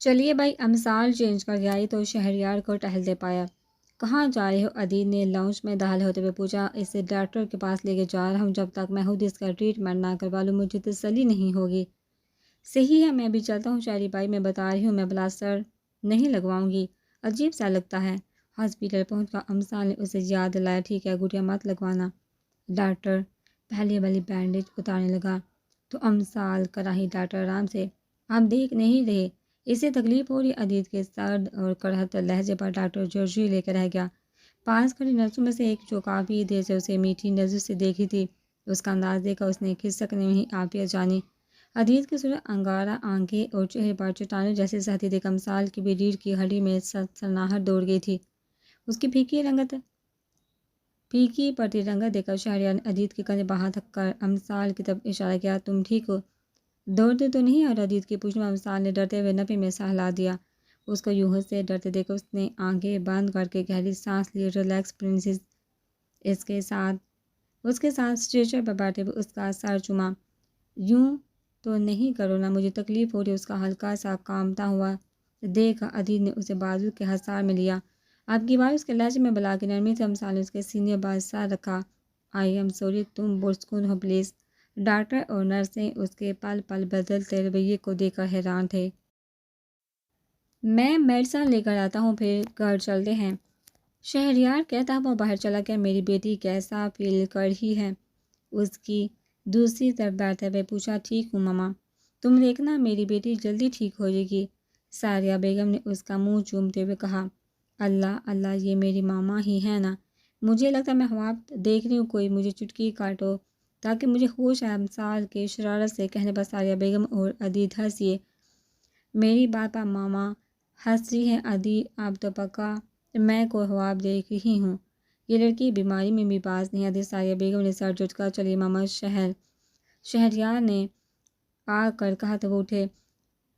چلیے بھائی امثال چینج کر کے آئی تو شہریار کو ٹہلتے پایا۔ کہاں جا رہے ہو؟ عدید نے لاؤنج میں داخل ہوتے ہوئے پوچھا۔ اسے ڈاکٹر کے پاس لے کے جا رہا ہوں، جب تک میں خود اس کا ٹریٹمنٹ نہ کروا لوں مجھے تسلی نہیں ہوگی۔ صحیح ہے، میں بھی چلتا ہوں شہری بھائی، میں بتا رہی ہوں میں پلاسٹر نہیں لگواؤں گی، عجیب سا لگتا ہے۔ ہاسپٹل پہنچ کر امثال نے اسے یاد دلایا، ٹھیک ہے گٹیا مت لگوانا۔ ڈاکٹر پہلے والی بینڈیج اتارنے لگا تو امثال کراہی ڈاکٹر آرام سے، آپ دیکھ نہیں رہے اسے تکلیف ہو رہی؟ عدید کے سرد اور کڑھت لہجے پر ڈاکٹر جرجی لے کر رہ گیا۔ پاس کھڑی نرسوں میں سے ایک جو کافی دیر سے اسے میٹھی نظر سے دیکھی تھی، اس کا انداز دیکھ کر اس نے کھسکنے میں ہی عافیت جانی۔ عدید کی صورت انگارہ آنکھیں اور چہرے پر چٹانوں جیسے سہتی دیکھ امثال کی بھی ریڑھ کی ہڈی میں سنسناہٹ دوڑ گئی تھی۔ اس کی پھیکی پڑتی رنگت دیکھ کر شہریار نے عدید کے کندھے پر ہاتھ رکھ کر امثال کی طرف اشارہ کیا، تم ٹھیک ہو؟ دوڑتے تو نہیں؟ اور عدید کی پوچھنے میں امثال نے ڈرتے ہوئے نفی میں سہ ہلا دیا۔ اس کو یوں سے ڈرتے دیکھ کر اس نے آنکھیں بند کر کے گہری سانس لی۔ Relax princess. اس کے ساتھ اسٹریچر پر بیٹھے ہوئے اس کا سر چوما۔ یوں تو نہیں کرو نا، مجھے تکلیف ہو رہی۔ اس کا ہلکا سا کانپتا ہوا دیکھ عدید نے اسے بازو کے حصار میں لیا۔ آپ کی بات اس کے لہجے میں بلا کے نرمی سے امثال نے اس کے سینے پر سر رکھا۔ آئی ایم سوری، تم پرسکون ہو پلیز۔ ڈاکٹر اور نرسیں اس کے پل پل بدلتے رویے کو دیکھ کر حیران تھے۔ میں میڈیسن لے کر آتا ہوں، پھر گھر چلتے ہیں، شہریار کہتا ہوا باہر چلا گیا۔ میری بیٹی کیسا فیل کر رہی ہے؟ اس کی دوسری طرف بیٹھتے ہوئے پوچھا۔ ٹھیک ہوں ماما، تم دیکھنا میری بیٹی جلدی ٹھیک ہو جائے گی، ساریہ بیگم نے اس کا منہ چومتے ہوئے کہا۔ اللہ اللہ، یہ میری ماما ہی ہے نا؟ مجھے لگتا ہے میں خواب دیکھ رہی ہوں، کوئی مجھے چٹکی کاٹو تاکہ مجھے ہوش آئے۔ امثال کے شرارت سے کہنے پر ساریہ بیگم اور عدید ہنسیے۔ میری بات پر ماما ہنس رہی ہیں عدید، اب تو پکا میں کوئی خواب دیکھ رہی ہوں، یہ لڑکی بیماری میں بھی باز نہیں آتی۔ ساریہ بیگم نے سر جھٹکا۔ چلیے ماما، شہریار نے آ کر کہا تو وہ اٹھے۔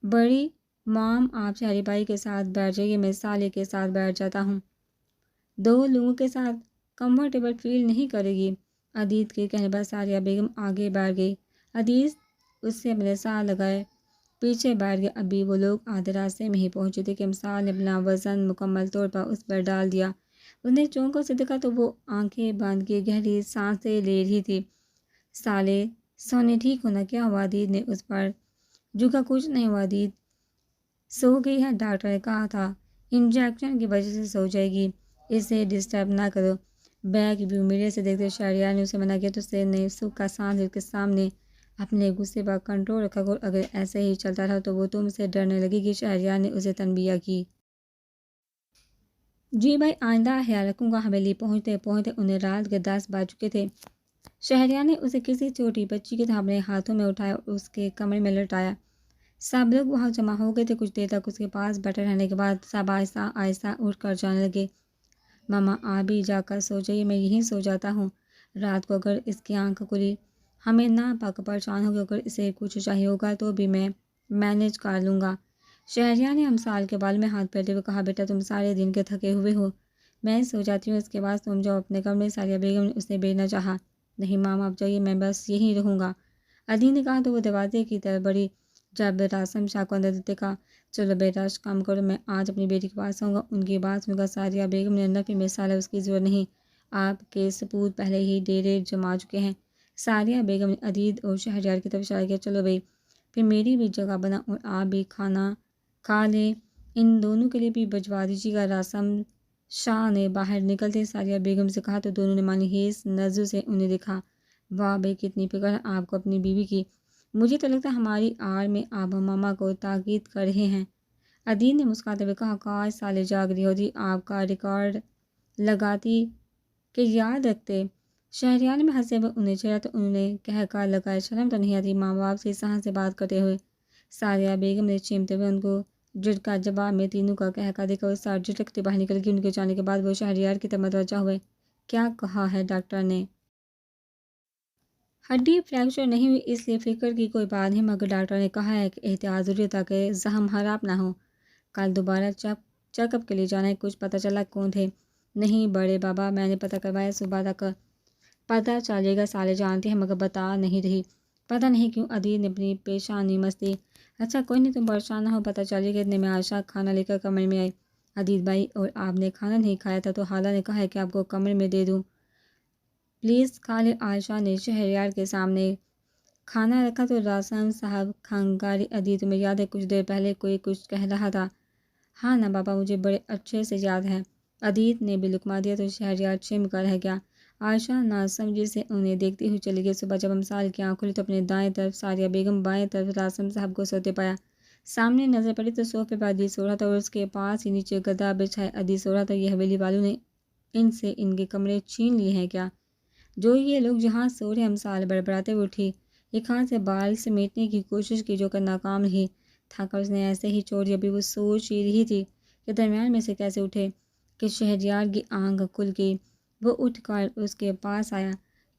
بڑی مام، آپ شہری بھائی کے ساتھ بیٹھ جائیے، میں سالے کے ساتھ بیٹھ جاتا ہوں، دو لوگوں کے ساتھ کمفرٹیبل فیل نہیں کرے گی۔ عدید کے کہنے پر ساریہ بیگم آگے بیٹھ گئی۔ عدید اس سے اپنے ساتھ لگائے پیچھے بیٹھ گیا۔ ابھی وہ لوگ آدھے راستے میں ہی پہنچے تھے کہ امثال نے اپنا وزن مکمل طور پر اس پر ڈال دیا۔ اس نے چونک کر اسے دیکھا تو وہ آنکھیں بند کیے گہری سانسیں لے رہی تھی۔ سالے سونے ٹھیک ہونا، کیا ہوا؟ عدید نے اس پر جھکا۔ کچھ نہیں ہوا عدید، سو گئی ہے، ڈاکٹر نے کہا تھا انجیکشن کی وجہ سے سو جائے گی، اسے ڈسٹرب نہ کرو۔ بیک ویو میرر سے دیکھتے شہریار نے اسے منع کیا تو اس نے سکھ کا سانس اس کے سامنے اپنے غصے پر کنٹرول رکھا۔ اگر ایسے ہی چلتا رہا تو وہ تم سے ڈرنے لگے گی، شہریار نے اسے تنبیہ کی۔ جی بھائی، آئندہ خیال رکھوں گا۔ حویلی پہنچتے پہنچتے انہیں رات کے 10 بج چکے تھے۔ شہریار نے اسے کسی چھوٹی بچی کی طرح اپنے ہاتھوں میں اٹھایا اور اس کے کمرے میں لٹایا۔ سب لوگ وہاں جمع ہو گئے تھے۔ کچھ دیر تک اس کے پاس بیٹھے رہنے کے بعد سب آہستہ آہستہ اٹھ کر جانے لگے۔ ماما آپ بھی جا کر سو جائیے، میں یہیں سو جاتا ہوں، رات کو اگر اس کی آنکھ کھلی ہمیں ناپاک پریشان ہوگی، اگر اسے کچھ چاہیے ہوگا تو بھی میں مینیج کر لوں گا۔ شہریار نے امثال کے بال میں ہاتھ پھیرتے ہوئے کہا، بیٹا تم سارے دن کے تھکے ہوئے ہو، میں سو جاتی ہوں، اس کے بعد تم جاؤ اپنے کمرے۔ ساریہ بیگم نے اسے بھیجنا چاہا۔ نہیں ماما آپ جائیے، میں بس یہیں رہوں گا، عدید نے کہا تو وہ دروازے کی طرف بڑھی۔ جب راسم شاہ کو اندر دیکھا، چلو بیٹا کام کرو، میں آج اپنی بیٹی کے پاس آؤں گا۔ ان کی بات سن کر ساریہ بیگم نے نفی میں سالا، اس کی ضرورت نہیں، آپ کے سپوت پہلے ہی ڈیرے جما چکے ہیں۔ ساریہ بیگم نے عدید اور شہریار کی طرف اشارہ کیا۔ چلو بھائی، پھر میری بھی جگہ بنا اور آپ بھی کھانا کھا لیں، ان دونوں کے لیے بھی بھجوا دیجیے گا۔ راسم شاہ نے باہر نکلتے ساریہ بیگم سے کہا تو دونوں نے مانحیس نظروں سے انہیں دیکھا۔ واہ بھائی، کتنی فکر ہے آپ کو اپنی بیوی کی، مجھے تو لگتا ہے ہماری آڑ میں آپ ماما کو تاکید کر رہے ہیں۔ عدید نے مسکراتے ہوئے کہا، کاش سالے جاگ رہی ہوتی، آپ کا ریکارڈ لگاتی کہ یاد رکھتے۔ شہریار نے ہنستے ہوئے انہیں چھیڑا تو انہوں نے کہہ کر لگائے، شرم تو نہیں آتی ماں باپ سے سہن سے بات کرتے ہوئے؟ ساریہ بیگم نے چیمتے ہوئے ان کو جھٹکا۔ جواب میں تینوں کا کہہ کر دیکھا اور سر جھٹکتے باہر نکل گئی۔ ان کے جانے کے بعد وہ شہریار کی طرف متوجہ ہوئے۔ کیا کہا ہے ڈاکٹر نے؟ ہڈی فریکچر نہیں ہوئی، اس لیے فکر کی کوئی بات نہیں، مگر ڈاکٹر نے کہا ہے کہ احتیاط ضروری ہے تاکہ زخم خراب نہ ہو۔ کل دوبارہ چیک اپ کے لیے جانا ہے، کچھ پتہ چلا کون تھے؟ نہیں بڑے بابا، میں نے پتہ کروایا، صبح تک پتہ چل جائے گا، سالے جانتے ہیں مگر بتا نہیں رہی۔ پتہ نہیں کیوں عدید نے اپنی پیشانی مستی۔ اچھا کوئی نہیں، تم پریشان نہ ہو، پتہ چلے کہ اتنے میں عائشہ کھانا لے کر کمرے میں آئی۔ عدید بھائی، اور آپ نے کھانا نہیں کھایا تھا تو حالہ نے کہا ہے کہ آپ کو کمرے میں دے دوں۔ پلیز کھا لے۔ عائشہ نے شہریار کے سامنے کھانا رکھا تو راسم صاحب کھنگاری۔ عدید، تمہیں یاد ہے کچھ دیر پہلے کوئی کچھ کہہ رہا تھا؟ ہاں نا بابا، مجھے بڑے اچھے سے یاد ہے۔ عدید نے بھی لقمہ دیا تو شہریار چم کر رہ گیا۔ عائشہ ناسمجھی سے انہیں دیکھتی ہوئی چلی گئی۔ صبح جب امثال کی آنکھ کھلی تو اپنے دائیں طرف ساریہ بیگم، بائیں طرف راسم صاحب کو سوتے پایا۔ سامنے نظر پڑی تو صوفے پر عدید سو رہا تھا اور اس کے پاس ہی نیچے گدا بچھائے عدید سو رہا تھا۔ یہ حویلی والوں نے ان سے ان کے کمرے چھین لیے ہیں کیا؟ جو یہ لوگ جہاں سو رہے؟ امثال بڑبڑاتے ہوئے اٹھی، ایک ہاتھ سے بال سمیٹنے کی کوشش کی جو کہ ناکام رہی۔ تھا کر اس نے ایسے ہی چھوڑ دیا۔ ابھی وہ سوچ ہی رہی تھی کہ درمیان میں سے کیسے اٹھے کہ شہریار کی آنکھ کھل گئی۔ وہ اٹھ کر اس کے پاس آیا۔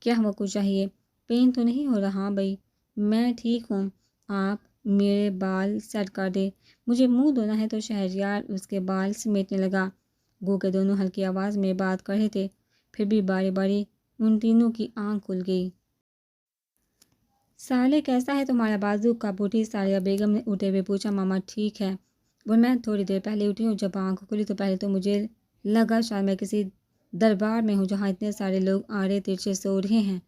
کیا ہوا؟ کچھ چاہیے؟ پین تو نہیں ہو رہا بھائی؟ میں ٹھیک ہوں، آپ میرے بال سیٹ کر دیں، مجھے منہ دھونا ہے۔ تو شہریار اس کے بال سمیٹنے لگا، گو کہ دونوں ہلکی آواز میں بات کر رہے تھے۔ پھر بھی باری باری ان تینوں کی آنکھ کھل گئی۔ سالے کیسا ہے تمہارا بازو کا بوٹی؟ ساریہ بیگم نے اٹھتے ہوئے پوچھا۔ ماما ٹھیک ہے، اور میں تھوڑی دیر پہلے اٹھی ہوں۔ جب آنکھ کھلی تو پہلے تو مجھے لگا شاید میں کسی دربار میں ہوں جہاں اتنے سارے لوگ آڑے ترچھے سو رہے ہیں۔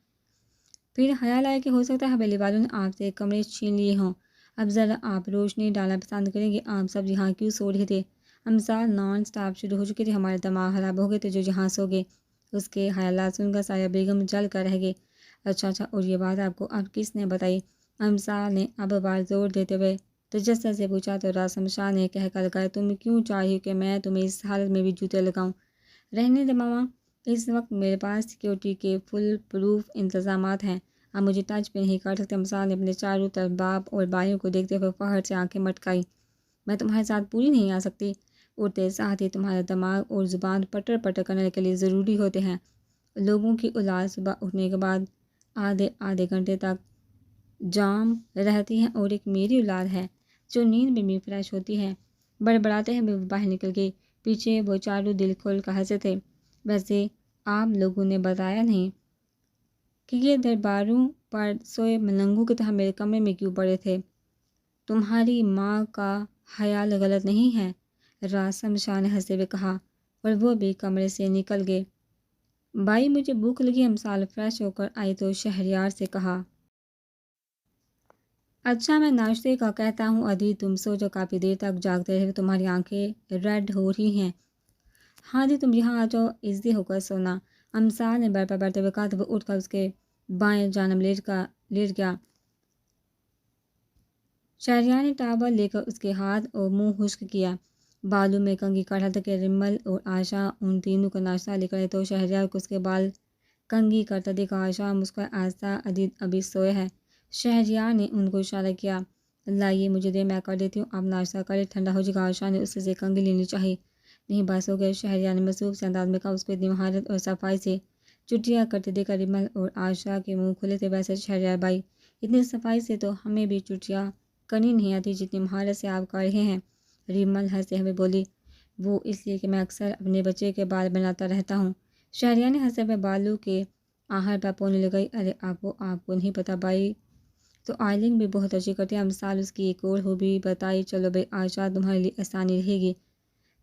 پھر خیال آیا کہ ہو سکتا ہے حویلی والوں نے آپ سے کمرے چھین لیے ہوں۔ اب ذرا آپ روشنی ڈالنا پسند کریں گے؟ آپ سب یہاں کیوں سو رہے تھے؟ امثال نان سٹاپ شروع ہو چکی تھی، ہمارے دماغ خراب ہو گئے تھے جو جہاں سو گئے۔ اس کے خیالات سن کر ساریہ بیگم جل کر رہ گئی۔ اچھا، اور یہ بات آپ کو اب کس نے بتائی؟ امثال نے اب بار زور دیتے ہوئے تجسس سے پوچھا تو راسم شاہ نے کہہ کر لگایا، تم کیوں چاہیے کہ میں تمہیں اس حالت میں بھی جوتے لگاؤں؟ رہنے دے ماما، اس وقت میرے پاس سیکیورٹی کے فل پروف انتظامات ہیں، آپ مجھے ٹچ بھی نہیں کر سکتے۔ امثال نے اپنے چاروں طرف باپ اور بھائیوں کو دیکھتے ہوئے فخر سے آنکھیں مٹکائی۔ میں تمہارے ساتھ پوری نہیں آ سکتی؟ اڑتے ساتھ ہی تمہارا دماغ اور زبان پٹر پٹر کرنے کے لیے ضروری ہوتے ہیں۔ لوگوں کی اولاد صبح اٹھنے کے بعد آدھے گھنٹے تک جام رہتی ہے، اور ایک میری اولاد ہے جو نیند میں بھی فریش ہوتی ہے۔ بڑبڑاتے ہوئے وہ باہر نکل گئی۔ پیچھے وہ چاروں دل کھول کر ہنسے تھے۔ ویسے آپ لوگوں نے بتایا نہیں کہ یہ درباروں پر سوئے ملنگوں کی طرح میرے کمرے میں کیوں پڑے تھے؟ تمہاری ماں کا خیال غلط نہیں ہے، راسم شاہ نے ہنستے ہوئے کہا، اور وہ بھی کمرے سے نکل گئے۔ بھائی مجھے بھوک لگی۔ امثال فریش ہو کر آئی تو شہریار سے کہا، اچھا میں ناشتے کا کہتا ہوں۔ عدید تم سو جو، کافی دیر تک جاگتے رہے، تمہاری آنکھیں ریڈ ہو رہی ہیں۔ ہاں جی، تم یہاں آ جاؤ، ایزی ہو کر سونا، امثال نے بر پر بڑھتے ہوئے کہا تو وہ اٹھ کر اس کے بائیں جانب لیٹ گیا۔ شہریار نے ٹاول لے کر اس کے ہاتھ اور منہ خشک کیا۔ بالوں میں کنگھی کر رہا تھا کہ رمل اور عائشہ ان تینوں کا ناشتہ لے کر آئے تو شہریار کو اس کے بال کنگھی کرتا دیکھا۔ عائشہ مسکرائے، آہستہ، عدید ابھی سوئے ہے۔ شہریار نے ان کو اشارہ کیا، لائیے مجھے دے، میں کر دیتی ہوں، آپ ناشتہ کریں، ٹھنڈا ہو جائے گا۔ عائشہ نے اس سے کنگھی لینی چاہی۔ نہیں بس ہو گئے، شہریار نے مصروف سے انداز میں کہا۔ اس کو اتنی مہارت اور صفائی سے چٹیاں کرتے دیکھ کر رمل اور عائشہ کے منہ کھلے تھے۔ ویسے شہریار بھائی، اتنی صفائی سے تو ہمیں بھی چٹیاں کرنی نہیں آتی جتنی مہارت سے آپ کر رہے ہیں۔ رمل ہنستے ہوئے بولی، وہ اس لیے کہ میں اکثر اپنے بچے کے بال بناتا رہتا ہوں۔ شہریار نے ہنستے ہوئے بالوں کے آہر پر پونے لگائی۔ ارے آپ کو نہیں پتا بھائی تو آئلنگ بھی بہت اچھی کرتی ہے۔ امثال اس کی ایک اور خوبی بتائی، چلو بھائی عائشہ تمہارے لیے آسانی رہے گی،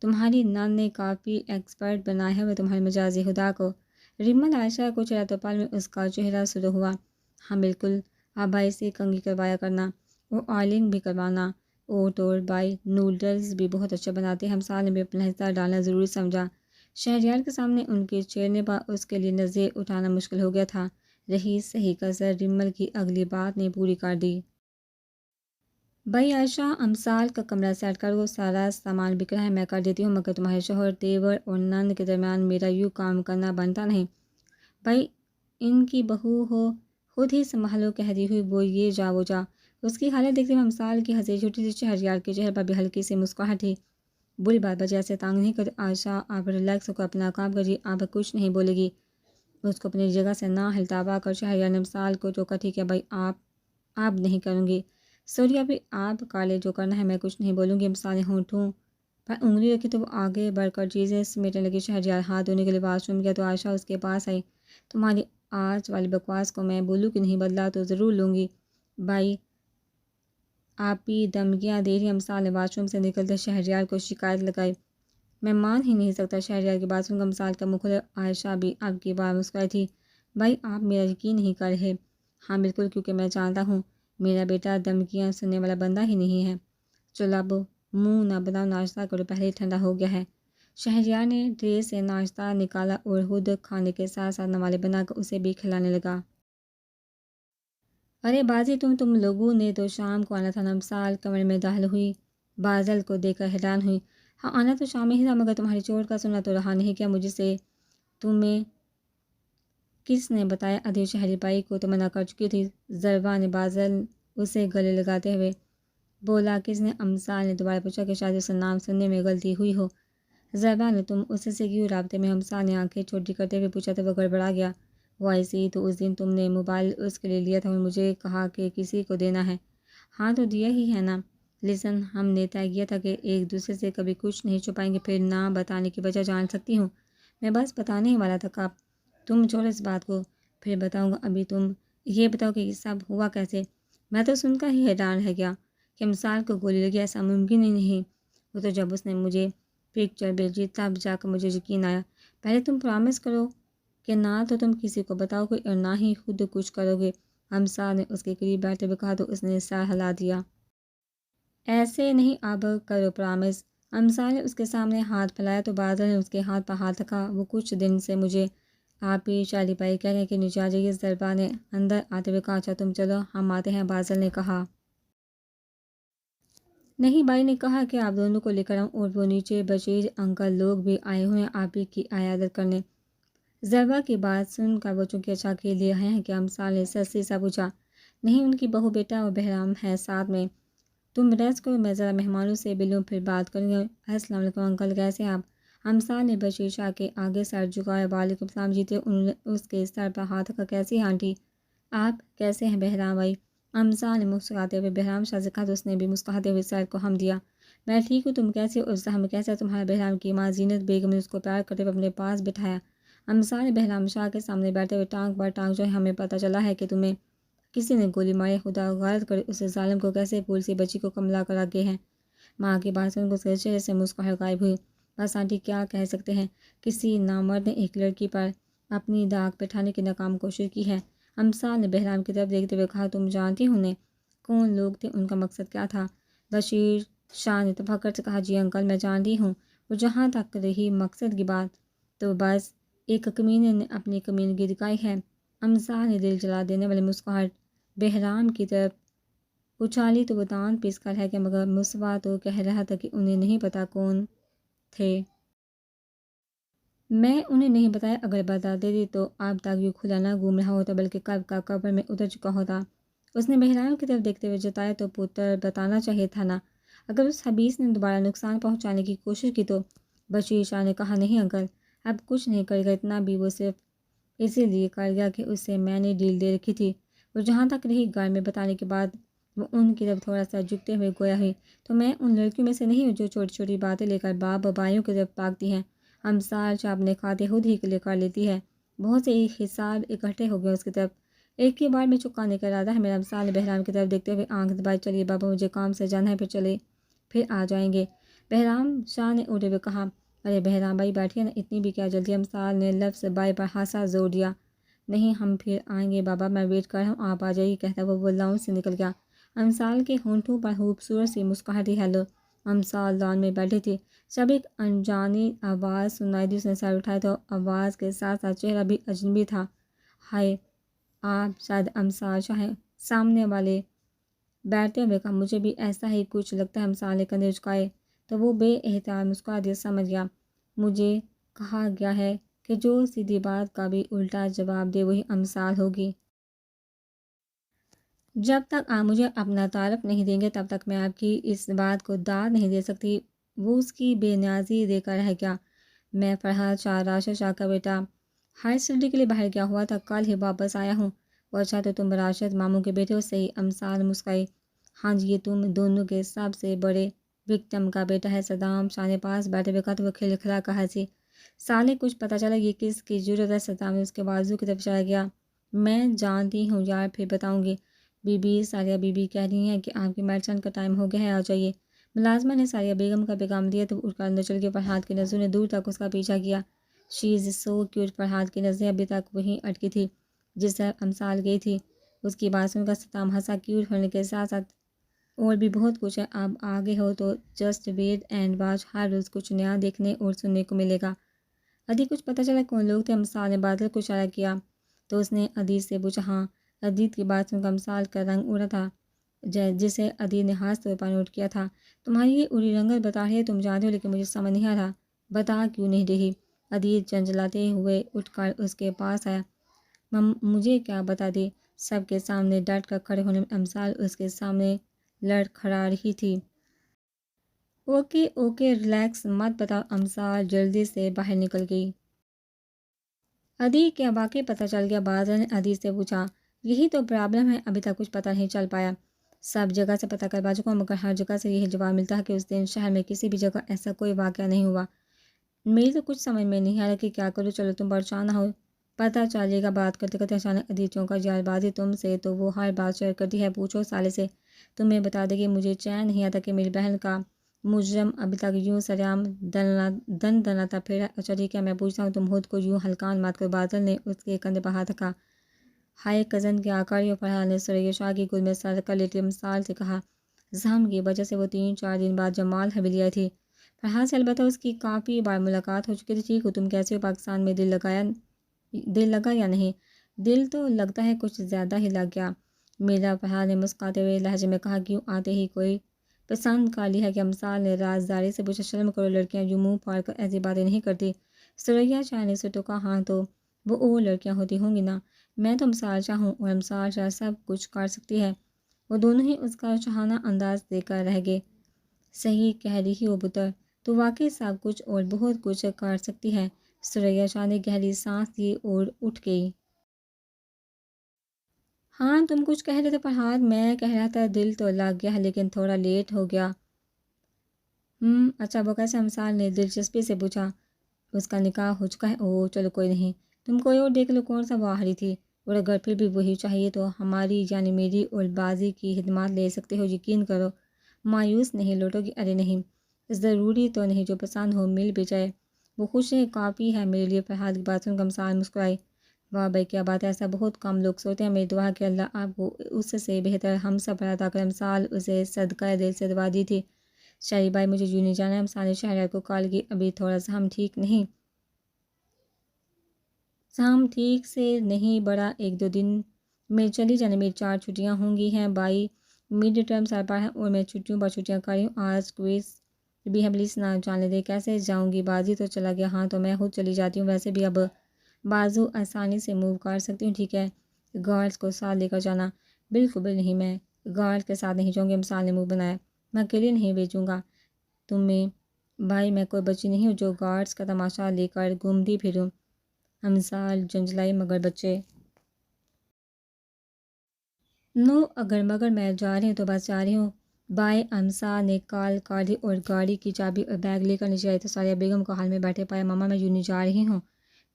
تمہاری نان نے کافی ایکسپرٹ بنایا ہے وہ تمہارے مجازی خدا کو۔ رمل عائشہ کو چڑھا تو پل میں اس کا چہرہ سرخ ہوا۔ ہاں بالکل، آپ بھائی سے کنگھی کروایا کرنا اور آئلنگ بھی کروانا، اور بھائی نوڈلز بھی بہت اچھا بناتے ہیں۔ امثال نے بھی اپنا حصہ ڈالنا ضروری سمجھا۔ شہریار کے سامنے ان کے چہرے پر اس کے لیے نظریں اٹھانا مشکل ہو گیا تھا۔ رہی صحیح کسر رمل کی اگلی بات نے پوری کر دی۔ بھائی عائشہ، امثال کا کمرہ سیٹ کر، وہ سارا سامان بک رہا ہے، میں کر دیتی ہوں، مگر تمہارے شوہر دیور اور نند کے درمیان میرا یوں کام کرنا بنتا نہیں۔ بھائی ان کی بہو ہو، خود ہی سنبھالو، کہہ دی ہوئی وہ یہ جا وہ جا۔ اس کی حالت دیکھتے ہوئے امثال کی ہنسی چھوٹی سی، شہریار کے چہرے پر بھی ہلکی سی مسکراہٹ تھی۔ بری بات بچے ایسے تانگ نہیں کرتے۔ عائشہ آپ ریلیکس ہو کر اپنا کام کریے، آپ کچھ نہیں بولے گی۔ اس کو اپنی جگہ سے نہ ہلتا کر شہریار نے امثال کو ٹوکا، ٹھیک ہے بھائی، آپ نہیں کروں گی، سوری ابھی آپ کالے جو کرنا ہے، میں کچھ نہیں بولوں گی۔ امثال نے ہونٹوں پر انگلی رکھی تو وہ آگے بڑھ کر چیزیں سمیٹنے لگی۔ شہریار ہاتھ دھونے کے لیے واش روم گیا تو عائشہ اس کے پاس آئی، تمہاری آج والی بکواس کو میں بولوں کہ نہیں، بدلا تو ضرور لوں گی۔ بھائی آپ ہی دھمکیاں دے رہی؟ امثال نے واش روم سے نکلتے شہریار کو شکایت لگائی۔ میں مان ہی نہیں سکتا۔ شہریار کی بات سن کر امثال کا منہ کھلا۔ عائشہ بھی اب کی بار مسکرائی تھی۔ بھائی آپ میرا یقین نہیں کر رہے؟ ہاں بالکل، کیونکہ میں جانتا ہوں میرا بیٹا دھمکیاں سننے والا بندہ ہی نہیں ہے۔ چلو اب منہ نہ بناؤ، ناشتہ کرو، پہلے ہی ٹھنڈا ہو گیا ہے۔ شہریار نے ٹرے سے ناشتہ نکالا اور خود کھانے کے ساتھ ساتھ نوالے بنا کر اسے بھی کھلانے لگا۔ ارے بازی تم لوگوں نے تو شام کو آنا تھا نا۔ امثال کمرے میں داخل ہوئی، بازل کو دیکھ کر حیران ہوئی۔ ہاں آنا تو شام میں ہی تھا، مگر تمہاری چوٹ کا سنا تو رہا نہیں۔ کیا مجھ سے تمہیں کس نے بتایا؟ ادھی شہری بائی کو تو منع کر چکی تھی۔ ضربہ نے بازل اسے گلے لگاتے ہوئے بولا۔ کس نے؟ امثال نے دوبارہ پوچھا کہ شاید اسے نام سننے میں غلطی ہوئی ہو۔ ضربہ نے۔ تم اس سے کیوں رابطے میں؟ امثال نے آنکھیں چھوٹی کرتے ہوئے پوچھا تو وہ گڑبڑا گیا۔ وہ ایسی تو اس دن تم نے موبائل اس کے لیے لیا تھا اور مجھے کہا کہ کسی کو دینا ہے۔ ہاں تو دیا ہی ہے نا۔ لسن، ہم نے طے کیا تھا کہ ایک دوسرے سے کبھی کچھ نہیں چھپائیں گے، پھر نہ بتانے کی وجہ جان سکتی ہوں۔ میں بس بتانے ہی والا تھا کب۔ تم چھوڑو اس بات کو، پھر بتاؤں گا۔ ابھی تم یہ بتاؤ کہ یہ سب ہوا کیسے؟ میں تو سن کر ہی حیران رہ گیا کہ امثال کو گولی لگی، ایسا ممکن ہی نہیں۔ وہ تو جب اس نے مجھے پکچر بھیجی تب جا کر مجھے یقین آیا۔ پہلے تم پرامس کرو کہ نہ تو تم کسی کو بتاؤ گے اور نہ ہی خود کچھ کرو گے۔ امثال نے اس کے قریب بیٹھے ہوئے کہا تو اس نے سر ہلا دیا۔ ایسے نہیں، اب کرو پرامس۔ امثال نے اس کے سامنے ہاتھ پھیلایا تو بازل نے اس کے ہاتھ پر ہاتھ رکھا۔ وہ کچھ دن سے مجھے آپ ہی شالی بائی کہہ رہے ہیں کہ نیچے آ جائیے۔ ضربہ نے اندر آتے ہوئے کہا۔ اچھا تم چلو، ہم آتے ہیں، بازل نے کہا۔ نہیں، بائی نے کہا کہ آپ دونوں کو لے کر آؤں، اور وہ نیچے بشیر انکل لوگ بھی آئے ہوئے ہیں آپ ہی کی عیادت کرنے۔ ضربہ کی بات سن کر وہ چونکہ اچھا کے لیے آئے ہیں کہ امثال نے سستی سا پوچھا۔ نہیں، ان کی بہو بیٹا اور بہرام ہے ساتھ میں۔ تم ریسٹ کرو، میں ذرا مہمانوں سے ملوں پھر بات کروں گا۔ السلام علیکم انکل، کیسے ہیں آپ؟ امثال نے بشیر شاہ کے آگے سر جھکایا۔ وعلیکم السلام جیتے۔ انہوں نے اس کے سر پر ہاتھ رکھا۔ کیسی ہیں آنٹی؟ آپ کیسے ہیں بہرام بھائی؟ امثال نے مسکراتے ہوئے بہرام شاہ سے کہا تو اس نے بھی مسکراتے ہوئے سر کو ہم دیا۔ میں ٹھیک ہوں، تم کیسے ہو؟ اور زحمت کیسا ہے تمہارا؟ بہرام کی ماں زینت بیگم نے اس کو پیار کرتے ہوئے اپنے پاس بٹھایا۔ امثال نے بہرام شاہ کے سامنے بیٹھے ہوئے ٹانگ پر ٹانگ جو ہے، ہمیں پتہ چلا ہے کہ تمہیں کسی نے گولی ماری۔ خدا غارت کرے اس ظالم کو، کیسے پھول سی بچی کو کملا کر آگے ہیں۔ ماں کی بات سن کر اس کے چہرے سے مسکراہٹ غائب ہوئی۔ بس آنٹی کیا کہہ سکتے ہیں، کسی نامرد نے ایک لڑکی پر اپنی داغ بٹھانے کی ناکام کوشش کی ہے۔ امثال نے بہرام کی طرف دیکھتے ہوئے کہا۔ تم جانتی ہو انہیں؟ کون لوگ تھے، ان کا مقصد کیا تھا؟ بشیر شاہ نے تفکر سے کہا۔ جی انکل، میں جانتی ہوں، اور جہاں تک رہی مقصد کی بات تو بس ایک کمینے نے اپنی کمینگی دکھائی ہے۔ امثال نے دل جلا دینے والی مسکراہٹ بہرام کی طرف اچھالی تو وہ دانت پیس کر ہے کہ مگر مصباح تو کہہ رہا تھا کہ انہیں نہیں پتا کون تھے۔ میں انہیں نہیں بتایا، اگر بتا دیتی تو اب تک یہ کھلا نہ گھوم رہا ہوتا بلکہ کب کا قبر میں اتر چکا ہوتا۔ اس نے بہرام کی طرف دیکھتے ہوئے جتایا تو پتر بتانا چاہیے تھا نا، اگر اس حبیث نے دوبارہ نقصان پہنچانے کی کوشش کی تو۔ بشیر شاہ نے کہا۔ نہیں انکل، اب کچھ نہیں کرے گا، اتنا بھی وہ صرف اسی لیے کر گیا کہ اسے میں نے ڈیل دے رکھی تھی۔ اور جہاں تک رہی گھر میں بتانے کے بعد، وہ ان کی طرف تھوڑا سا جھکتے ہوئے گویا ہوئی تو میں ان لڑکیوں میں سے نہیں ہوں جو چھوٹی چھوٹی باتیں لے کر باپ بھائیوں کی طرف بھاگتی ہیں۔ امثال شاہ اپنے کھاتے خود ہی کلیئر کر لیتی ہے، بہت سے حساب اکٹھے ہو گئے اس کی طرف۔ ایک ہی بار میں چکانے کا ارادہ ہے میرا۔ امثال نے بہرام کی طرف دیکھتے ہوئے آنکھ دبائی۔ چلیے بابا، مجھے کام سے جانا ہے، پھر چلے پھر آ جائیں گے، بہرام شاہ نے اڑے ہوئے کہا۔ ارے بہرام بھائی بیٹھیے نا، اتنی بھی کیا جلدی؟ امثال نے لفظ بائی پر ہنسا زور دیا۔ نہیں، ہم پھر آئیں گے بابا، میں ویٹ کر رہا ہوں، آپ آ جائیے، کہتا وہ لاؤنج سے نکل گیا۔ امثال کے ہونٹوں پر خوبصورت سی مسکراہٹ تھی۔ ہیلو۔ امثال لان میں بیٹھی تھی، جب ایک انجانی آواز سنائی دی۔ اس نے سر اٹھایا تو آواز کے ساتھ ساتھ چہرہ بھی اجنبی تھا۔ ہائے، آپ شاید امثال شاہ ہیں؟ سامنے والے بیٹھتے ہوئے کہا۔ مجھے بھی ایسا ہی کچھ لگتا ہے۔ امثال نے کندھے جھکائے تو وہ بے احتیاط مسکرا دیا۔ سمجھ گیا، مجھے کہا گیا ہے کہ جو سیدھی بات کا بھی الٹا جواب دے وہی امثال ہوگی۔ جب تک آپ مجھے اپنا تعارف نہیں دیں گے تب تک میں آپ کی اس بات کو داد نہیں دے سکتی۔ وہ اس کی بے نیازی دے کر رہ گیا۔ میں فرحت شاہ، راشد شاہ کا بیٹا، ہائر اسٹڈی کے لیے باہر گیا ہوا تھا، کل ہی واپس آیا ہوں۔ وہ اچھا تو تم راشد ماموں کے بیٹے ہو؟ صحیح، امثال مسکرائی۔ ہاں جی، یہ تم دونوں کے سب سے بڑے وکٹم کا بیٹا ہے، صدام شاہ نے پاس بیٹھے ہوئے کہا تو وہ کھلکھلا کر ہنسی۔ سالے کچھ پتہ چلا یہ کس کی جرت ہے؟ صدام نے اس کے بازو کی طرف اشارہ کیا۔ میں جانتی ہوں یار، پھر بتاؤں گی۔ Be be Sariya be be کہہ رہی ہیں کہ آپ کی میڈیسن کا ٹائم ہو گیا ہے، آ جائیے۔ ملازمہ نے ساریہ بیگم کا پیغام دیا تو اٹھ کر اندر چل گئی۔ فرحات کی نظروں نے دور تک اس کا پیچھا کیا۔ شی از سو کیوٹ۔ فرحات کی نظریں ابھی تک وہیں اٹکی تھی جس طرف امثال گئی تھی۔ اس کی بات سن کر ستام ہنسا۔ کیوٹ ہونے کے ساتھ ساتھ اور بھی بہت کچھ ہے، اب آگے ہو تو جسٹ ویٹ اینڈ واچ، ہر روز کچھ نیا دیکھنے اور سننے کو ملے گا۔ ادیت کچھ پتہ چلا کون لوگ تھے؟ امثال نے بادل کو اشارہ کیا تو اس نے ادیت سے پوچھا۔ ہاں۔ ادیت کی بات سن کر امثال کا رنگ اڑا تھا جسے ادیت نے خاص طور پر نوٹ کیا تھا۔ تمہاری یہ اڑی رنگت بتا رہی ہے تم جانتے ہو، لیکن مجھے سمجھ نہیں آ رہا۔ بتا کیوں نہیں رہی؟ ادیت جھنجھلاتے ہوئے اٹھ کر اس کے پاس آیا۔ مجھے کیا بتا دے؟ سب کے سامنے ڈٹ کر کھڑے ہونے میں امثال اس کے سامنے لڑکھڑا رہی تھی۔ اوکے اوکے ریلیکس، مت بتاؤ۔ امثال جلدی سے باہر نکل گئی۔ ادیت کیا واقعی پتہ چل گیا؟ بادل نے ادیت سے پوچھا۔ یہی تو پرابلم ہے، ابھی تک کچھ پتہ نہیں چل پایا۔ سب جگہ سے پتہ کروا چکا ہوں مگر ہر جگہ سے یہی جواب ملتا ہے کہ اس دن شہر میں کسی بھی جگہ ایسا کوئی واقعہ نہیں ہوا۔ میری تو کچھ سمجھ میں نہیں آ رہا کہ کیا کروں۔ چلو تم پریشان نہ ہو، پتہ چلے گا۔ بات کرتے کرتے اچانک ادیت چونکا۔ یار بازی تم سے تو وہ ہر بات شیئر کرتی ہے، پوچھو سالے سے۔ تمہیں بتا دے کہ مجھے چین نہیں آتا کہ میری بہن کا مجرم ابھی تک یوں سریعام دن دناتا پھر۔ اچھا ٹھیک ہے، میں پوچھتا ہوں، تم خود کو یوں ہلکان مت کرو۔ بادل نے اس کے کندھے پر ہاتھ رکھا۔ ہائے کزن کیا کر رہی ہو؟ فرحات نے ثریا شاہ کی گود میں سر کر لیتے امثال سے کہا۔ زخم کی وجہ سے وہ 3-4 دن بعد جمال حویلی آئی تھی۔ فرحات سے البتہ اس کی کافی بار ملاقات ہو چکی تھی۔ ٹھیک ہو؟ تم کیسے ہو؟ پاکستان میں دل لگا یا نہیں؟ دل تو لگتا ہے، کچھ زیادہ ہی لگ گیا میرا، فرحات نے مسکراتے ہوئے لہجے میں کہا۔ کیوں آتے ہی کوئی پسند کر لی ہے کہ؟ امثال نے رازداری سے پوچھا۔ شرم کرو، لڑکیاں یوں منہ پھاڑ کر ایسی باتیں نہیں کرتی۔ ثریا شاہ نے اسے ٹوکا۔ ہاں تو وہ اور لڑکیاں ہوتی ہوں گی نا، میں تو امثال شاہ ہوں اور امثال شاہ سب کچھ کر سکتی ہے۔ وہ دونوں ہی اس کا شاہانہ انداز دے کر رہ گئے۔ صحیح کہہ رہی ہو پتر، تو واقعی سب کچھ اور بہت کچھ کر سکتی ہے۔ ثریا شاہ نے گہری سانس لی اور اٹھ گئی۔ ہاں تم کچھ کہہ رہے تھے فرحات؟ میں کہہ رہا تھا دل تو لگ گیا لیکن تھوڑا لیٹ ہو گیا۔ اچھا وہ کیسے؟ امثال نے دلچسپی سے پوچھا۔ اس کا نکاح ہو چکا ہے۔ اوہ چلو کوئی نہیں، تم کوئی اور دیکھ لو، کون سا وہ آخری تھی؟ اور اگر پھر بھی وہی چاہیے تو ہماری یعنی میری اور بازی کی خدمات لے سکتے ہو، یقین کرو مایوس نہیں لوٹو گی۔ ارے نہیں، ضروری تو نہیں، جو پسند ہو مل بھی جائے وہ خوش ہے کافی ہے میرے لیے۔ فرحات کی بات سن کر امثال مسکرائی۔ واہ بھائی کیا بات ہے، ایسا بہت کم لوگ سوچتے ہیں۔ میری دعا کہ اللہ آپ کو اس سے بہتر ہم سب پر عطا کرے۔ امثال اسے صدقہ دل سے دعا دی تھی۔ شہری بھائی مجھے یوں نہیں جانا ہے۔ امثال نے شہریار کو کال کی۔ ابھی تھوڑا زخم ٹھیک نہیں، زخم ٹھیک سے نہیں بڑھا، 1-2 دن میں چلی جانے۔ میری 4 چھٹیاں ہوں گی ہیں بھائی، مڈ ٹرم سر پر ہے اور میں چھٹیوں پر چھٹیاں کر رہی ہوں۔ آج کوئز بھی ہے، پلیز نہ جانے دے۔ کیسے جاؤں گی؟ بازی تو چلا گیا۔ ہاں تو میں خود چلی جاتی ہوں، ویسے بھی اب بازو آسانی سے موو کر سکتی ہوں۔ ٹھیک ہے، گارڈز کو ساتھ لے کر جانا۔ بالکل بھی نہیں، میں گارڈز کے ساتھ نہیں جاؤں گی۔ امثال نے منہ بنایا۔ میں اکیلے نہیں بھیجوں گا تمہیں بھائی، میں کوئی بچی نہیں ہوں جو گارڈز کا تماشا لے کر گھومتی پھروں۔ امثال جھنجھلائی۔ مگر بچے نو، اگر مگر میں جا رہی ہوں تو بس جا رہی ہوں بھائی۔ امثال نے کال کر دی اور گاڑی کی چابی اور بیگ لے کر نیچے آئی تو ساریہ بیگم کو حال میں بیٹھے پایا۔ ماما میں یوں نہیں جا رہی ہوں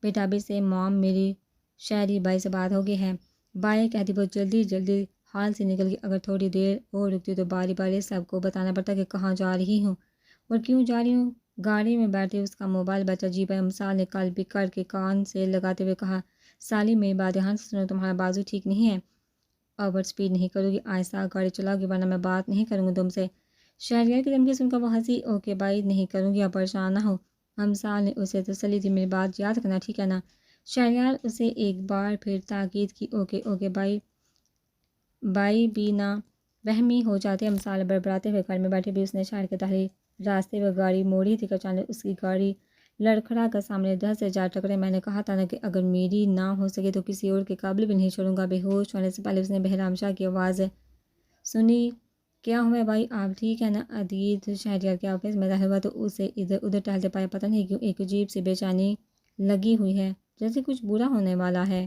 بیٹا، ابھی سے مام میری شہری بھائی سے بات ہو گئی ہے بھائی کہتی وہ جلدی حال سے نکل گئی۔ اگر تھوڑی دیر اور رکتی تو باری باری سب کو بتانا پڑتا کہ کہاں جا رہی ہوں اور کیوں جا رہی ہوں۔ گاڑی میں بیٹھے اس کا موبائل بچا۔ جی بھائی، امثال نے کال پک کر کے کان سے لگاتے ہوئے کہا۔ سالی میری بات دھیان سے سنو، تمہارا بازو ٹھیک نہیں ہے، اوور سپیڈ نہیں کرو گی، آہستہ گاڑی چلاؤ گی ورنہ میں بات نہیں کروں گی تم سے۔ شہریار کی دھمکی سن کر وہ ہنسی۔ اوکے بھائی، نہیں کروں گی، اب پریشان نہ ہو۔ امثال نے اسے تسلی دی۔ میری بات یاد رکھنا، ٹھیک ہے نا؟ شہریار اسے ایک بار پھر تاکید کی۔ اوکے بھائی بھی نہ وہمی ہو جاتے۔ امثال بڑبڑاتے ہوئے کار میں بیٹھی بھی۔ اس نے شہر کے داہلی راستے پر گاڑی موڑی تھی کہ اچانک اس کی گاڑی لڑکھڑا کر سامنے دھڑ سے جا ٹکرے۔ میں نے کہا تھا نا کہ اگر میری نہ ہو سکے تو کسی اور کے قابل بھی نہیں چھوڑوں گا۔ بے ہوش ہونے سے پہلے اس نے بہرام شاہ کی آواز سنی۔ کیا ہوا بھائی، آپ ٹھیک ہے نا؟ ادیت شہریار کے آفس میں داخل ہوا تو اسے ادھر ادھر ٹہلتے پایا۔ پتہ نہیں کیوں ایک عجیب سی بے چینی لگی ہوئی ہے، جیسے کچھ برا ہونے والا ہے۔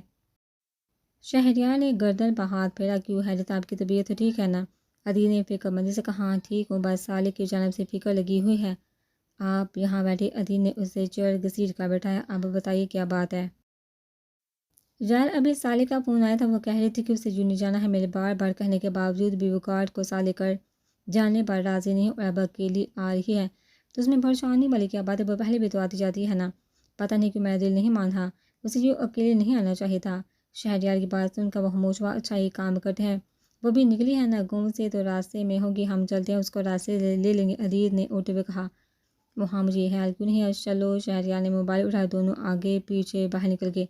شہریار نے گردن پر ہاتھ پھیرا۔ کیوں حیرت، آپ کی طبیعت تو ٹھیک ہے نا؟ ادیت نے فکر مندی سے کہا۔ ہاں ٹھیک ہوں، بس سالے کی جانب سے فکر لگی ہوئی ہے۔ آپ یہاں بیٹھے۔ ادیت نے اسے چیئر گھسیٹ کر بٹھایا۔ اب بتائیے کیا بات ہے؟ یار ابھی سالے کا فون آیا تھا، وہ کہہ رہی تھی کہ اسے یوں نہیں جانا ہے۔ میرے بار بار کہنے کے باوجود بھی وہ کارڈ کو سالے کر جانے پر راضی نہیں اور اب اکیلی آ رہی ہے تو اس میں پریشانی والی کیا بات ہے؟ وہ پہلے بھی تو آتی جاتی ہے نا۔ پتہ نہیں کیوں میرا دل نہیں مان رہا، اسے یوں اکیلے نہیں آنا چاہیے تھا۔ شہریار کی بات سن کر وہ خاموش ہوا۔ اچھا یہ کام کرتے ہیں، وہ بھی نکلی ہے نا گاؤں سے تو راستے میں ہوگی، ہم چلتے ہیں اس کو راستے لے لیں گے، عدید نے اٹھتے ہوئے کہا۔ وہ ہاں مجھے یہ خیال کیوں نہیں ہے، چلو۔ شہریار نے موبائل اٹھایا، دونوں آگے پیچھے باہر نکل گئے۔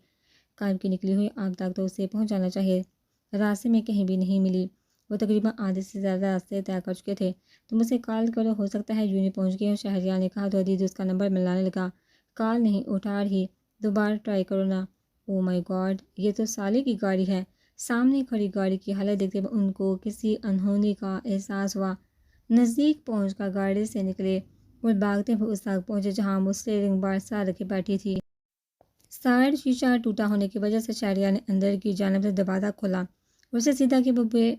کار کی نکلی ہوئی آگ تک تو اسے پہنچ جانا چاہیے، راستے میں کہیں بھی نہیں ملی۔ وہ تقریباً آدھے سے زیادہ راستے طے کر چکے تھے۔ تم اسے کال کرو، ہو سکتا ہے یوں ہی پہنچ گئے ہو، شہریار نے کہا تو عدید اس کا نمبر ملانے لگا۔ کال نہیں اٹھا رہی، دوبارہ ٹرائی کرو نا۔ او مائی گاڈ، یہ تو سالے کی گاڑی ہے۔ سامنے کھڑی گاڑی کی حالت دیکھتے ہوئے ان کو کسی انہونی کا احساس ہوا۔ نزدیک پہنچ کر گاڑی سے نکلے اور بھاگتے ہوئے اس تک پہنچے جہاں وہ اسٹیئرنگ بار سر رکھے بیٹھی تھی۔ سائڈ شیشہ ٹوٹا ہونے کی وجہ سے شہریار نے اندر کی جانب سے دروازہ کھولا اور اسے سیدھا کہ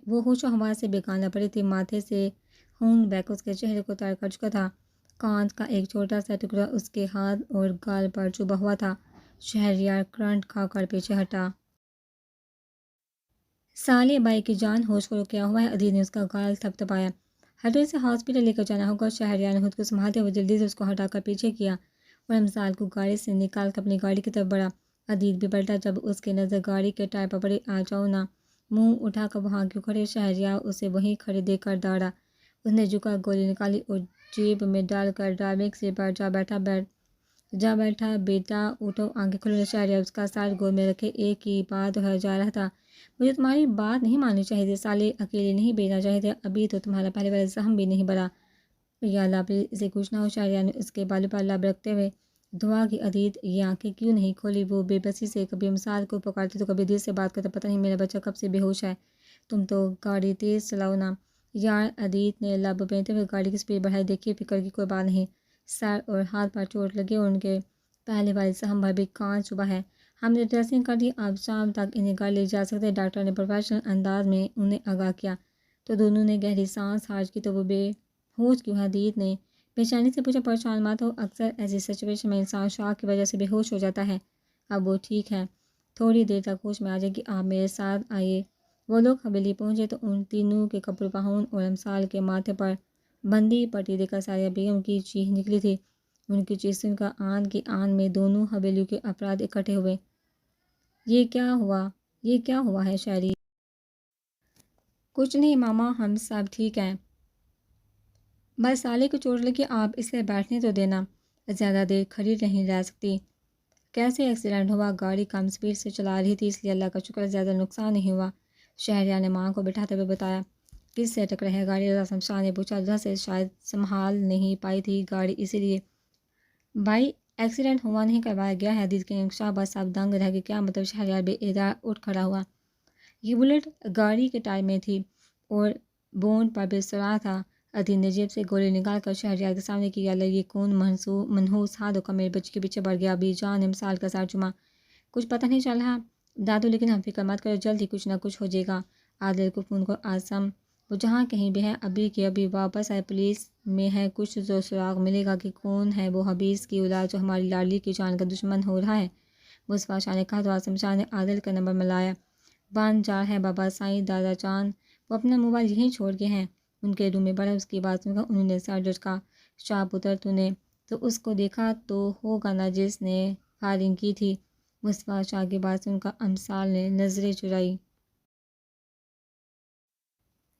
وہ ہوش و حواس سے بے پڑی تھی۔ ماتھے سے خون بہہ اس کے چہرے کو تر کر چکا تھا۔ کانچ کا ایک چھوٹا سا ٹکڑا اس کے ہاتھ اور گال پر چبھا ہوا تھا۔ شہریار کرنٹ کھا کر پیچھے ہٹا۔ سالے بھائی کی جان ہوش کو کیا ہوا ہے؟ عدید نے اس کا گال تھپتھپایا۔ ہٹو، اسے ہاسپٹل لے کر جانا ہوگا۔ شہریار نے خود کو سنبھالتے ہوئے جلدی سے اس کو ہٹا کر پیچھے کیا اور امسال کو گاڑی سے نکال کر اپنی گاڑی کی طرف بڑھا۔ عدید بھی پلٹا جب اس کی نظر گاڑی کے ٹائر پر پڑی۔ آ جاؤ نا، منہ اٹھا کر وہاں کیوں کھڑے؟ شہریار اسے وہیں کھڑے دیکھ کر دوڑا۔ اس نے جھک کر گولی نکالی اور جیب میں ڈال کر ڈرائیونگ سیٹ پر جا بیٹھا۔ بیٹا اٹھو، آنکھیں کھولو۔ شہریار اس کا سر گود میں رکھے ایک ہی بات دہرایا جا رہا تھا، مجھے تمہاری بات نہیں ماننی چاہیے تھی، سالے اکیلے نہیں بھیجنا چاہیے تھے، ابھی تو تمہارا پہلے والا زخم بھی نہیں بھرا۔ یا اللہ پلیز اسے کچھ نہ ہو۔ شہریار نے اس کے بالوں پر لب رکھتے ہوئے دعا کی۔ عدید یہ آنکھیں کیوں نہیں کھولی؟ وہ بے بسی سے کبھی امسال کو پکارتی تو کبھی دل سے بات کرتا۔ پتہ نہیں میرا بچہ کب سے بے ہوش ہے، تم تو گاڑی تیز چلاؤ نا یار۔ عدید نے لب پہنتے ہوئے گاڑی کی سپیڈ بڑھائی۔ دیکھیے فکر کی کوئی بات نہیں، سر اور ہاتھ پر چوٹ لگی اور ان کے پہلے والے زخم پر بھی کانچ چبھا ہے، ہم نے ڈریسنگ کر دی، اب شام تک انہیں گھر لے جا سکتے ہیں، ڈاکٹر نے پروفیشنل انداز میں انہیں آگاہ کیا۔ تو دونوں نے گہری سانس کھینچ کی۔ تو وہ بے ہوش کیوں ہے؟ عدید نے بے چینی سے پوچھا۔ پریشان مت ہو، اکثر ایسی سچویشن میں انسان شوق کی وجہ سے بے ہوش ہو جاتا ہے، اب وہ ٹھیک ہے، تھوڑی دیر تک ہوش میں آ جائے گی، آپ میرے ساتھ آئیے۔ وہ لوگ حویلی پہنچے تو ان تینوں کے کپڑوں پر خون اور امسال کے ماتھے پر بندی پٹی دیکھ کر ساریہ بیگم کی چیخ نکلی تھی۔ ان کی چیخ سن کر آن کی آن میں دونوں حویلیوں کے افراد اکٹھے ہوئے۔ یہ کیا ہوا ہے شہری؟ کچھ نہیں ماما، ہم سب ٹھیک ہیں، بس سالے کو چوٹ لگی، آپ اسے بیٹھنے تو دینا، زیادہ دیر کھڑی نہیں رہ سکتی۔ کیسے ایکسیڈنٹ ہوا؟ گاڑی کم سپیڈ سے چلا رہی تھی، اس لیے اللہ کا شکر زیادہ نقصان نہیں ہوا، شہریار نے ماں کو بٹھاتے ہوئے بتایا۔ کس سے ٹکرا ہے گاڑی؟ رضا شمشاد نے پوچھا۔ رضا سے شاید سنبھال نہیں پائی تھی گاڑی، اسی لیے۔ بھائی ایکسیڈنٹ ہوا نہیں، کروایا گیا ہے، عدید کے انکشاف بس اب دنگ رہ گئی۔ کیا مطلب؟ شہریار بے ادراک اٹھ کھڑا ہوا۔ یہ بلٹ گاڑی کے ٹائر میں تھی اور بونٹ پر بھی سوراخ تھا۔ عدید نے جیب سے گولی نکال کر شہریار کے سامنے کی۔ یا اللہ یہ کون منحوس ہاتھ ہو کر میرے بچے کے پیچھے بڑھ گیا؟ ابھی جان نے امسال کا سر چوما۔ کچھ پتہ نہیں چل رہا دادو، لیکن ہم فکر مت کرو، جلد ہی کچھ نہ کچھ ہو جائے گا۔ عادل کو فون کرو، آسم وہ جہاں کہیں بھی ہے ابھی کے ابھی واپس آئے، پولیس میں ہے کچھ جو سراغ ملے گا کہ کون ہے وہ حبیز کی اولاد جو ہماری لاڈلی کی جان کا دشمن ہو رہا ہے۔ مصطفیٰ شاہ نے کہا تو آسم شاہ نے عادل کا نمبر ملایا۔ بن جا ہے بابا سائیں دادا جان، وہ اپنا موبائل یہیں چھوڑ گئے ہیں، ان کے روم میں بڑھا۔ اس کی بات سن کر انہوں نے سر جھٹکا۔ شاہ پتر تو نے تو اس کو دیکھا تو ہوگا نا جس نے فائرنگ کی تھی؟ مصطفیٰ شاہ کی بات سن کر امسال نے نظریں چرائی۔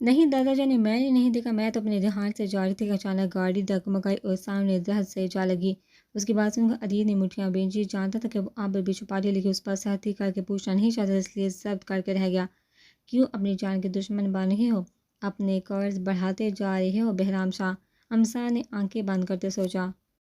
نہیں دادا جان، میں نے نہیں دیکھا، میں تو اپنے دھیان سے جا رہی تھی کہ اچانک گاڑی ڈگمگائی اور سامنے درخت سے جا لگی۔ اس کی بات سن کر عدید نے مٹھیاں بھیجی، جانتا تھا کہ وہ اب بھی چھپا رہی ہے، لیکن اس پر سختی کر کے پوچھنا نہیں چاہتا، اس لیے ضبط کر کے رہ گیا۔ کیوں اپنی جان کے دشمن بن رہے ہو؟ اپنے قرض بڑھاتے جا رہے ہو بہرام شاہ؟ امسال نے آنکھیں بند کرتے سوچا۔